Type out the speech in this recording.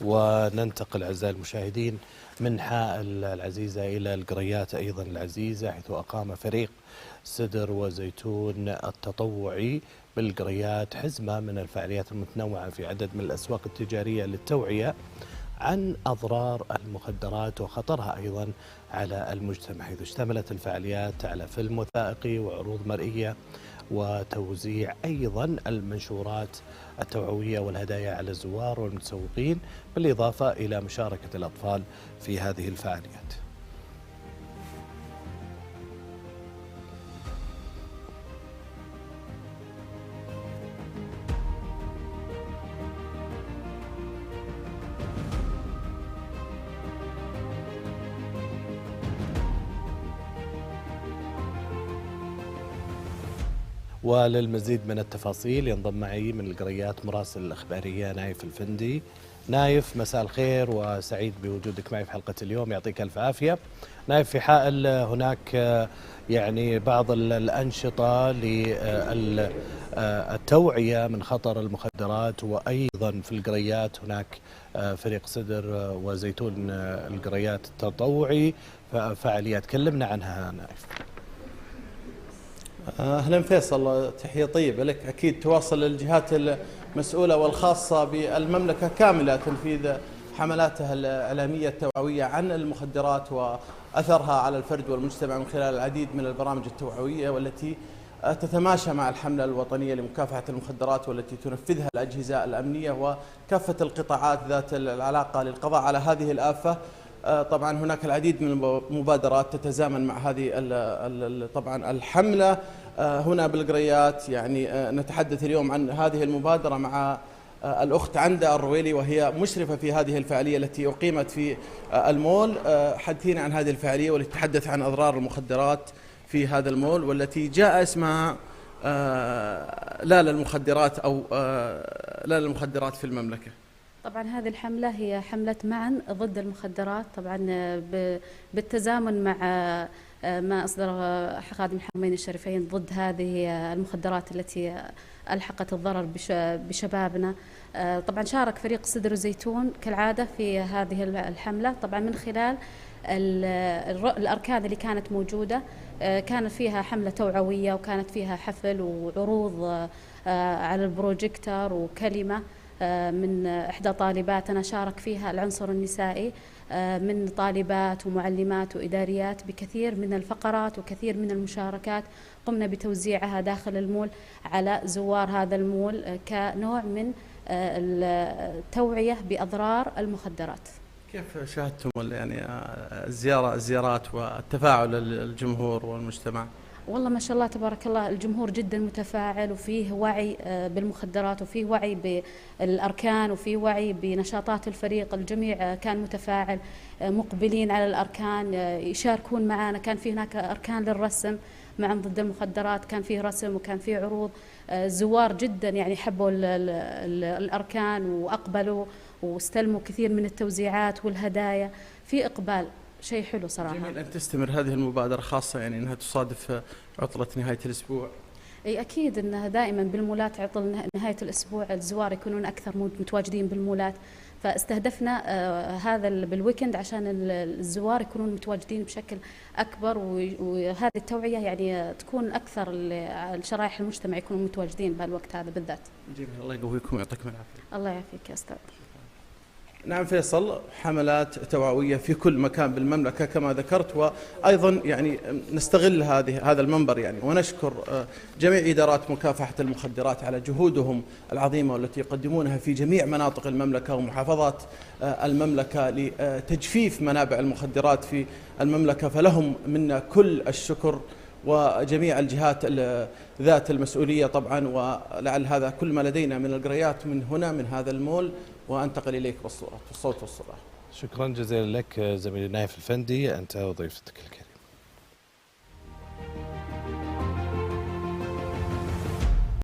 وننتقل أعزائي المشاهدين من حائل العزيزة إلى القريات أيضا العزيزة، حيث أقام فريق سدر وزيتون التطوعي بالقريات حزمة من الفعاليات المتنوعة في عدد من الأسواق التجارية للتوعية عن أضرار المخدرات وخطرها أيضا على المجتمع، حيث اشتملت الفعاليات على فيلم وثائقي وعروض مرئية وتوزيع أيضا المنشورات التوعوية والهدايا على الزوار والمتسوقين، بالإضافة إلى مشاركة الأطفال في هذه الفعاليات. وللمزيد من التفاصيل ينضم معي من القريات مراسل الإخبارية نايف الفندي. نايف، مساء الخير وسعيد بوجودك معي في حلقة اليوم، يعطيك ألف عافية. نايف، في حائل هناك يعني بعض الأنشطة للتوعية من خطر المخدرات، وأيضا في القريات هناك فريق سدر وزيتون القريات التطوعي فعاليات، كلمنا عنها نايف. أهلا فيصل، تحية طيبة لك. أكيد تواصل الجهات المسؤولة والخاصة بالمملكة كاملة تنفيذ حملاتها الإعلامية التوعوية عن المخدرات وأثرها على الفرد والمجتمع من خلال العديد من البرامج التوعوية، والتي تتماشى مع الحملة الوطنية لمكافحة المخدرات، والتي تنفذها الأجهزة الأمنية وكافة القطاعات ذات العلاقة للقضاء على هذه الآفة. طبعا هناك العديد من المبادرات تتزامن مع هذه طبعا الحملة هنا بالقريات. يعني نتحدث اليوم عن هذه المبادرة مع الأخت عندة الرويلي، وهي مشرفة في هذه الفعالية التي أقيمت في المول. حدثينا عن هذه الفعالية والتي تتحدث عن أضرار المخدرات في هذا المول، والتي جاء اسمها لا للمخدرات أو لا للمخدرات في المملكة. طبعا هذه الحملة هي حملة معا ضد المخدرات، طبعا بالتزامن مع ما أصدر خادم الحرمين الشريفين ضد هذه المخدرات التي ألحقت الضرر بشبابنا. طبعا شارك فريق سدر وزيتون كالعادة في هذه الحملة، طبعا من خلال الأركان اللي كانت موجودة. كانت فيها حملة توعوية، وكانت فيها حفل وعروض على البروجيكتور، وكلمة من إحدى طالباتنا شارك فيها العنصر النسائي من طالبات ومعلمات وإداريات بكثير من الفقرات وكثير من المشاركات. قمنا بتوزيعها داخل المول على زوار هذا المول كنوع من التوعية بأضرار المخدرات. كيف شاهدتم يعني الزيارات والتفاعل الجمهور والمجتمع؟ والله ما شاء الله تبارك الله، الجمهور جدا متفاعل، وفيه وعي بالمخدرات، وفيه وعي بالأركان، وفيه وعي بنشاطات الفريق. الجميع كان متفاعل، مقبلين على الأركان، يشاركون معنا. كان في هناك أركان للرسم معا ضد المخدرات، كان فيه رسم وكان فيه عروض. الزوار جدا يعني حبوا الأركان وأقبلوا واستلموا كثير من التوزيعات والهدايا، في إقبال، شيء حلو صراحة. جميل أن تستمر هذه المبادرة، خاصة يعني أنها تصادف عطلة نهاية الأسبوع. أي أكيد أنها دائما بالمولات عطل نهاية الأسبوع الزوار يكونون أكثر متواجدين بالمولات، فاستهدفنا هذا بالويكند عشان الزوار يكونون متواجدين بشكل أكبر، وهذه التوعية يعني تكون أكثر الشرائح المجتمع يكونوا متواجدين بهالوقت هذا بالذات. جميل، الله يقويكم ويعطيكم العافية. الله يعافيك يا أستاذ. نعم فيصل، حملات توعوية في كل مكان بالمملكة كما ذكرت، وأيضا يعني نستغل هذا المنبر يعني ونشكر جميع إدارات مكافحة المخدرات على جهودهم العظيمة والتي يقدمونها في جميع مناطق المملكة ومحافظات المملكة لتجفيف منابع المخدرات في المملكة، فلهم منا كل الشكر، وجميع الجهات ذات المسؤولية طبعا. ولعل هذا كل ما لدينا من القريات من هنا من هذا المول، وأنتقل إليك بالصوت والصورة. شكرا جزيلا لك زميلي نايف الفندي، أنت وضيفتك الكريمة.